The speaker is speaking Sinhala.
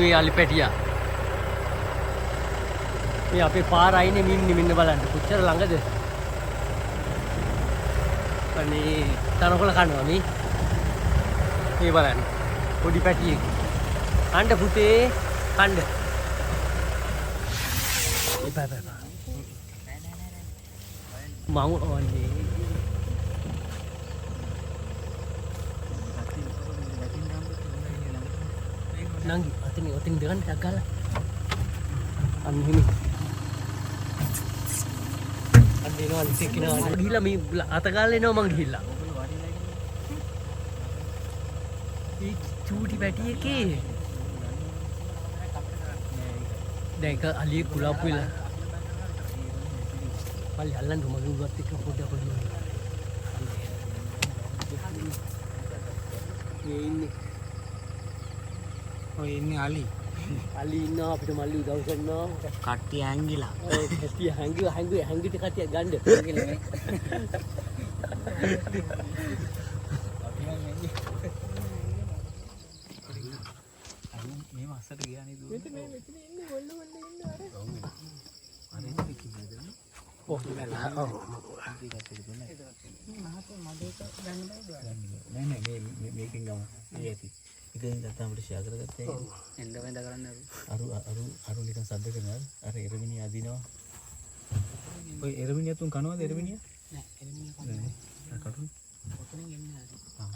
මේ අලි පැටියා. මේ අපේ පාර අයිනේ මෙන්න බලන්න. කොච්චර ළඟද? අනේ තනකොළ කනවා මේ. මේ බලන්න. පොඩි පැටියෙක්. කණ්ඩ පුතේ කණ්ඩ. එපා. මම ඕන්නේ. Nanggi, oting dengan gagal. Ini. Andino antik na. Gila mi atagal no mang gila. Ini cuti beti ke? Deka ali kula pula. Pal jalan rumah dulu buat tiga foto dulu. Ini. ඔය ඉන්නේ අලි. අලි ඉන්නවා අපිට මල්ලි උදව් කරනවා. කට්ටිය හැංගිලා. ඔව් කට්ටිය හැංගිට කට්ටිය ගන්න. මේ මාසට ගියානේ දුව. මෙතන ඉන්නේ වොල්ල ඉන්න අර. අර ඉන්නේ කිව්වද? ඔව් ඔව්. නෑ මේකෙන් ගමු. ඒ ඇති. ඉතින් දැන් අපිට ෂෙයා කරගත්තා ඒක. එන්න වෙන්ද කරන්න අරු නිකන් සද්ද කරනවා. අර එරමිනිය අදිනවා. ඔය එරමිනිය තුන් කනවද එරමිනිය? නෑ එරමිනිය කන්නේ. නෑ. කටුනේ. ඔතනින් එන්නේ නැහැ. ආ.